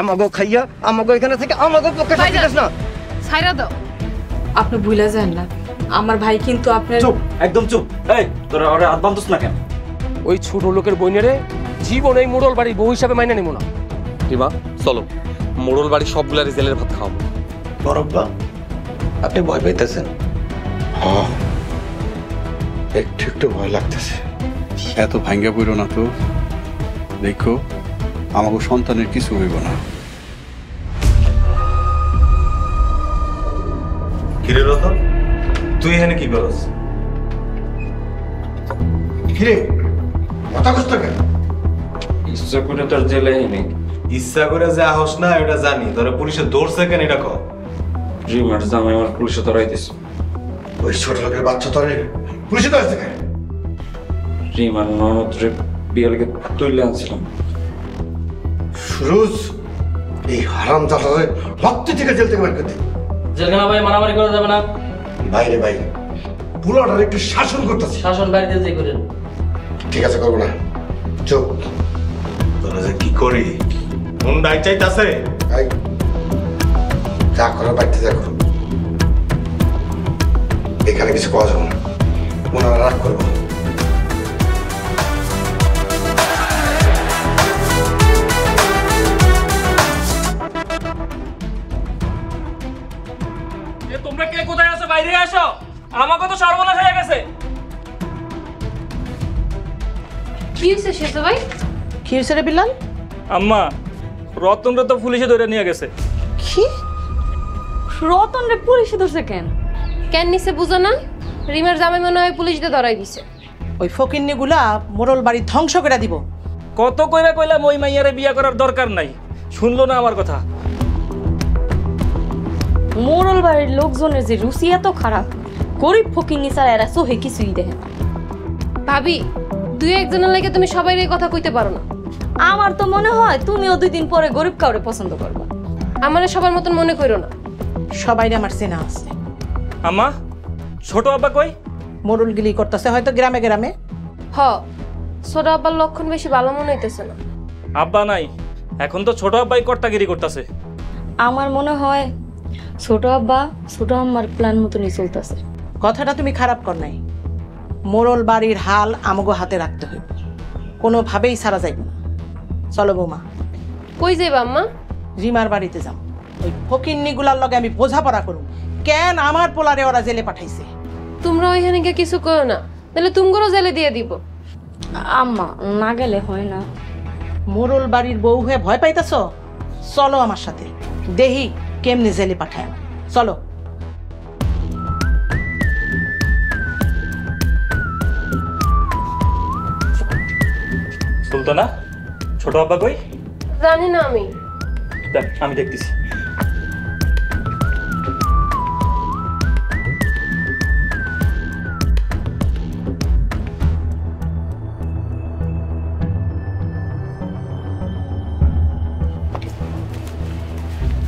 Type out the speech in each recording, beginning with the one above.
আমাগো খাইয়া আমাগো এখানে থেকে আমাগো পক্ষে শাস্তি দিস না। ছাইরা দাও। আপনি ভুলে যান না, আমার ভাই কিন্তু আপনার। চুপ, একদম চুপ। এই তোরা ওরে হাত বাঁধছ না কেন? ওই ছোট লোকের বইনেরে জীবন এই মোড়ল বাড়ির বউ হিসাবে মাইনে নিব না। রিমা চলো, মোড়ল বাড়ি সবগুলারই জেলের ভাত খাওয়াবো। বরব্বা, আপনি ভয় পাইতেছেন? হ্যাঁ, একটু একটু ভয় লাগতেছে। এত ভাঙ্গা পড়ো না তো, দেখো আমাকে সন্তানের কিছু হইব না। কিরে রতন, তুই এখানে কি করস? কিরে কথা কষ্ট কেন? ইচ্ছা করে তোর জেলে এনে। ইচ্ছা করে যে আহস না এটা জানি, তোরা পুলিশে ধরছে কেন এটা কর। রিমার জামাই আমার পুলিশে ধরাইতেছে। ওই ছোট লোকের বাচ্চা তোরে পুলিশে ধরছে কেন? রিমার ননদরে বিয়ালকে তুলে আনছিলাম। সুরজ, এই হারাম জাতারে রক্ত থেকে জেল থেকে বের করে দে। জেলখানা ভাই মারামারি করা যাবে না। বাইরে ভাই, পুরোটার একটু শাসন করতেছি। শাসন বাড়িতে যে করেন। ঠিক আছে, করবো না। চুপ। তোরা যে কি করি মন ডাই চাইতাছে। যা করো বাড়িতে যা করো, এখানে কিছু পাওয়া যাবে না। ওনারা রাগ করবো। তোমরা কে কোথায় আছো? বাইরে আসো, আমাকে তো সর্বনাশ হয়ে গেছে। কি হইছে শেষ ভাই? কি হয়েছে রে বিল্লাল? আম্মা, রতনরে তো পুলিশে ধরে নিয়ে গেছে। কি? রতন রে পুলিশে ধরছে কেন? কেন নিছে বুঝো না? রিমার জামাই মনে হয় পুলিশ দিয়ে ধরাই দিছে। ওই ফকিন্নিগুলা মোড়ল বাড়ি ধ্বংস করে দিব। কত কইরা কইলাম ওই মাইয়ারে বিয়া করার দরকার নাই, শুনলো না আমার কথা। মোড়ল বাড়ির লোকজনের যে রুচি এত খারাপ, গরিব ফকিন্নি ছাড়া এরা চোখে কিছুই দেখে না। ভাবি, দুই একজনের লাগে তুমি সবাই এই কথা কইতে পারো না। আমার তো মনে হয় তুমিও 2 দিন পরে গরিব কাউরে পছন্দ করবা। আমারে সবার মতন মনে করো না। সবাই আমার চেনা আছে। আম্মা, ছোট আব্বা কই? মোড়ল গিলি করতেছে হয়তো গ্রামে গ্রামে। হ, ছোট আব্বার লক্ষণ বেশি ভালো মনে হইতেছে না। আব্বা নাই, এখন তো ছোট আব্বাই কর্তাগিরি করতেছে। আমার মনে হয় ছোট আব্বা ছোট আম্মার প্ল্যান মতনই চলতেছে। কথাটা তুমি খারাপ কর নাই। মোড়ল বাড়ির হাল আমগো হাতে রাখতে হইব, কোনোভাবেই ছাড়া যাইব না। চলো বৌমা। কই যাইবা আম্মা? রিমার বাড়িতে যাও। ওই ফকিন্নিগুলার লগে আমি বোঝাপড়া করুন কেন আমার পোলারে ওরা জেলে পাঠাইছে। তোমরা ওইখানে গিয়ে কিছু করো না, তাহলে তুমগোরও জেলে দিয়ে দিব। আম্মা, না গেলে হয় না। মোড়ল বাড়ির বউ হয়ে ভয় পাইতেছ? চলো আমার সাথে, দেহি কেমনে জেলে পাঠায়। চলো। সুলতানা, ছোট আব্বা কই? জানি না আমি। দেখ, আমি দেখতেছি।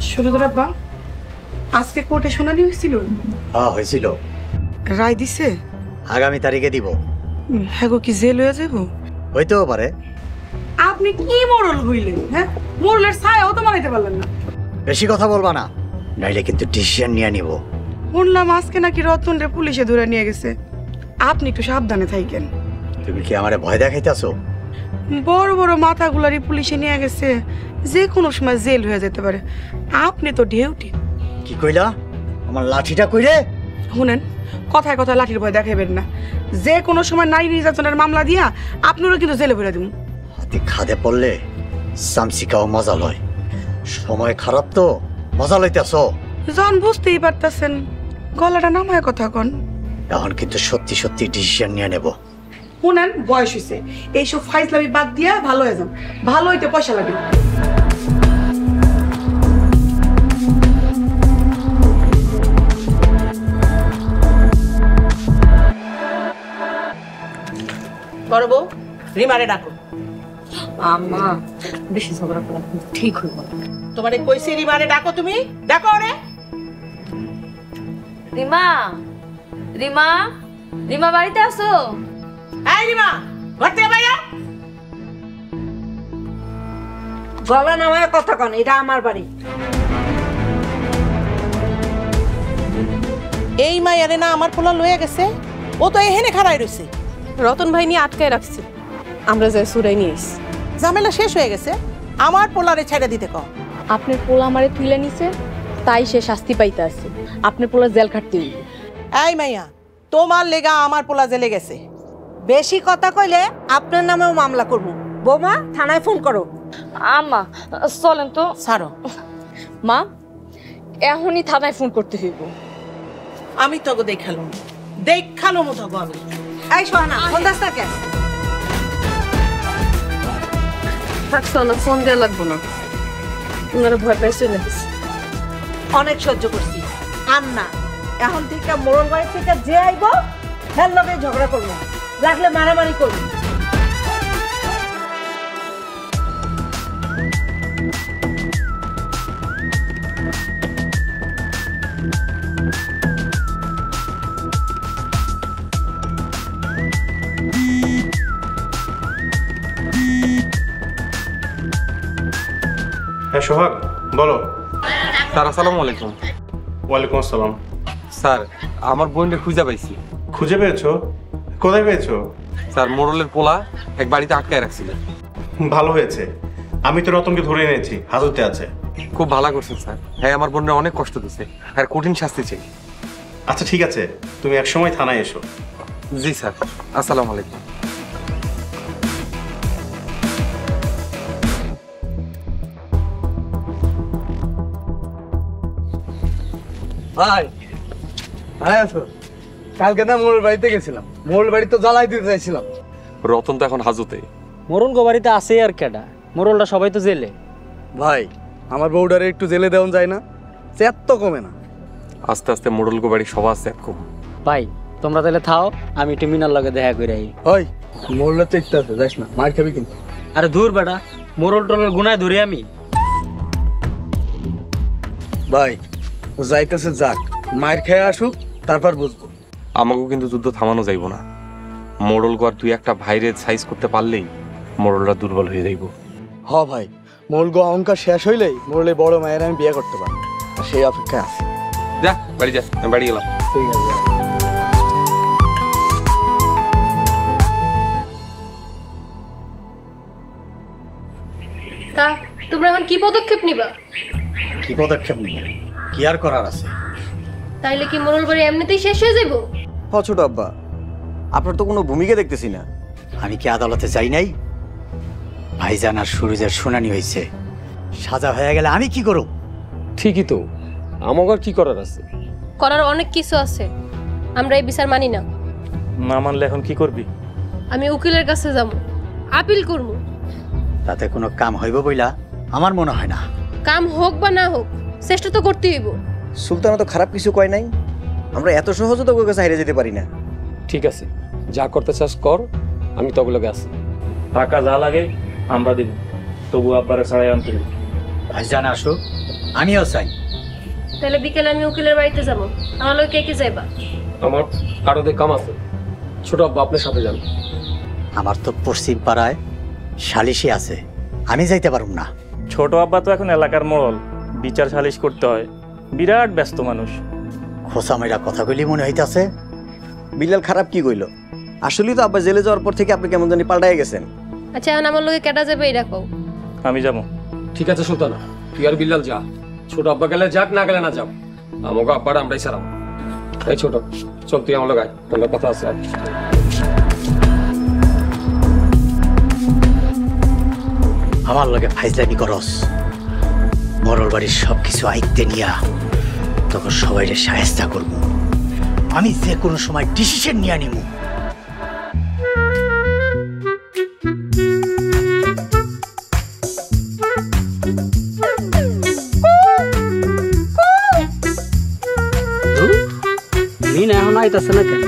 সুরজ আব্বা, আজকে কোর্টে শুনানি হয়েছিল? হ্যাঁ হয়েছিল। রায় দিছে? আগামী তারিখে দিব। হ্যাঁ গো, কি জেল হয়ে যাব? হইতেও পারে। আপনি কি মোড়ল হইলেন? হ্যাঁ, মোড়লের ছায়াও তো মানাইতে পারলেন না। বেশি কথা বলবা না, নাইলে কিন্তু ডিসিশন নিয়ে নিব। শুনলাম আজকে নাকি রতন রে পুলিশে ধরে নিয়ে গেছে। আপনি একটু সাবধানে থাকেন। তুমি কি আমারে ভয় দেখাইতেছো? বড় বড় মাথাগুলারই পুলিশে নিয়ে গেছে, যে কোনো সময় জেল হয়ে যেতে পারে। আপনি তো ডিউটি। কি কইলা? আমার লাঠিটা কইরে? শুনেন, কথায় কথায় লাঠির ভয় দেখাবেন না। যে কোনো সময় নারী নির্যাতনের মামলা দিয়া আপনারও কিন্তু জেলে ভরে দিব। হাতে খাদে পড়লে সামসিকাও মজা লয়। সময় খারাপ তো, মজা লইতেছ। জন বুঝতেই পারতেছেন, গলাটা নামায় কথা কন। এখন কিন্তু সত্যি সত্যি ডিসিশন নিয়ে নেব। শুনেন, বয়স হয়েছে, এইসব ফাইজলামি বাদ দিয়া ভালো হয়ে যান। ভালো হইতে পয়সা লাগে। বড় বউ, রিমারে ডাকো। আম্মা, বেশি ঝগড়া করা ঠিক হইব না। তোমারে কইছি রিমারে ডাকো, তুমি ডাকো রে। রিমা, রিমা, রিমা বাড়িতে আসো? এই রিমা, ঘর থেকে বাইরে। গলা নামায় কথা কন, এটা আমার বাড়ি। এই মাইয়ারে না আমার পোলা লয়ে গেছে, ও তো এখানে খাড়াই রয়েছে। রতন ভাই নিয়ে আটকায় রাখছি, আমরা যাই সুরাই নিয়ে এসছি। ঝামেলা শেষ হয়ে গেছে, আমার পোলারে ছেড়ে দিতে কও। আপনার পোলা আমারে তুলে নিছে, তাই সে শাস্তি পাইতে আছে। আপনার পোলা জেল খাটতে হইবে। এই মাইয়া, তোমার লেগা আমার পোলা জেলে গেছে। বেশি কথা কইলে আপনার নামেও মামলা করব। বৌমা, থানায় ফোন করো। আম্মা চলেন তো। ছাড়ো মা, এখনই থানায় ফোন করতে হইব। আমি তোকে দেখালুম তোকে আমি। এই সোহানা, ফোন দাস না কেন? থাকছো না, ফোন দেওয়া লাগবো না, ওনারা ভয় পাইছে না। অনেক সহ্য করছি, আর না। এখন থেকে মোড়ল বাড়ি থেকে যে আইব হের লগে ঝগড়া করবো, লাগলে মারামারি করবো। হ্যাঁ সোহাগ, বলো। স্যার আসসালামু আলাইকুম। ওয়ালাইকুম আসসালাম। স্যার আমার বোনকে খুঁজে পাইছি। খুঁজে পেয়েছো? কোথায় পেয়েছো? স্যার মোড়লের পোলা এক বাড়িতে আটকায় রাখছিল। ভালো হয়েছে, আমি তো রতনকে ধরে এনেছি, হাজতে আছে। খুব ভালো করছেন স্যার। হ্যাঁ, আমার বোনের অনেক কষ্ট দিচ্ছে, আর কঠিন শাস্তি চাই। আচ্ছা ঠিক আছে, তুমি এক সময় থানায় এসো। জি স্যার, আসসালামু আলাইকুম। ভাই ভাই আছো? কালকে না মোড়ল বাড়িতে গেছিলাম, মোড়ল বাড়ি তো জ্বালাই দিতে চাইছিলাম। রতন তো এখন হাজতে। মরণ গো বাড়িতে আছে আর কেডা, মোরলটা সবাই তো জেলে। ভাই আমার বউডারে একটু জেলে দেওয়া যায় না? চেত তো কমে না। আস্তে আস্তে মোড়ল গো বাড়ি সবার চেক কম। ভাই তোমরা তাহলে থাও, আমি একটু মিনার লগে দেখা করে আই। ওই মোড়লের চেকতে আছে, যাস না, মার খাবি কিন্তু। আরে দূর বেটা, মোরল টোরল গুনায় ধরে আমি। ভাই ও যাইতেছে যাক, মার খেয়ে আসুক, তারপর বুঝবো। আমাকেও কিন্তু যুদ্ধ থামানো যাইব না। মোড়ল গো আর তুই একটা ভাইরে সাইজ করতে পারলেই মোড়লরা দুর্বল হয়ে যাইব। হ ভাই, মোড়ল গো অহংকার শেষ হইলেই মোড়লে বড় মায়ের আমি বিয়ে করতে পারবো, আর সেই অপেক্ষায় আছে। যা বাড়ি যা, আমি বাড়ি গেলাম। ঠিক আছে। তা তোমরা এখন কি পদক্ষেপ নিবা? কি পদক্ষেপ নিব? কি আর করার আছে? তাইলে কি মোরল বাড়ি এমনিতেই শেষ হয়ে যাবো? ছোট আব্বা, আপনার তো কোনো ভূমিকা দেখতেছি না। আমি কি আদালতে যাই নাই? ভাইজান আর সুরজের শুনানি হয়েছে, সাজা হয়ে গেলে আমি কি করব? ঠিকই তো, আমাকে আর কি করার আছে? করার অনেক কিছু আছে, আমরা এই বিচার মানি না। না মানলে এখন কি করবি? আমি উকিলের কাছে যাব, আপিল করব। তাতে কোনো কাম হইব বইলা আমার মনে হয় না। কাম হোক বা না হোক, চেষ্টা তো করতে হইব। সুলতানা তো খারাপ কিছু কয় নাই, আমরা এত সহজে তো ওর কাছে হারিয়ে যেতে পারি না। ঠিক আছে, যা করতে চাস কর, আমি তবে লগে আছি। টাকা যা লাগে আমরা দিব, তবু আব্বারে ছাড়াই আনতে দিব। ভাইজান আসুক, আমিও চাই। তাহলে বিকেলে আমি উকিলের বাড়িতে যাব, আমার লোক কে কে যাইবা? আমার কারোতে কাম আছে, ছোট আব্বা আপনার সাথে যান। আমার তো পশ্চিম পাড়ায় সালিশি আছে, আমি যাইতে পারুম না। ছোট আব্বা তো এখন এলাকার মোড়ল, বিচার সালিশ করতে হয়, বিরাট ব্যস্ত মানুষ। খোসা মেয়েরা কথা কইলি মনে হইতাছে। বিল্লাল খারাপ কি কইলো? আসলেই তো আব্বা জেলে যাওয়ার পর থেকে আপনি কেমন জানি পাল্টাই গেছেন। আচ্ছা এখন আমার লোকে কেটা যাবে এটা কও। আমি যাবো। ঠিক আছে সুলতানা, তুই আর বিল্লাল যা, ছোট আব্বা গেলে যাক, না গেলে না যাও, আমাকে আব্বাটা আমরাই সারাম। এই ছোট, চল তুই আমার লাগাই, তোমরা কথা আছে। আমার লগে ফাইজলামি করস, মরল বাড়ির সবকিছু আইতে নিয়া তখন সবাইরে সাহেস্তা করব। আমি যে কোনো সময় ডিসিশন নিয়ে নিব। মিনা এখন আইতাছে না কেন?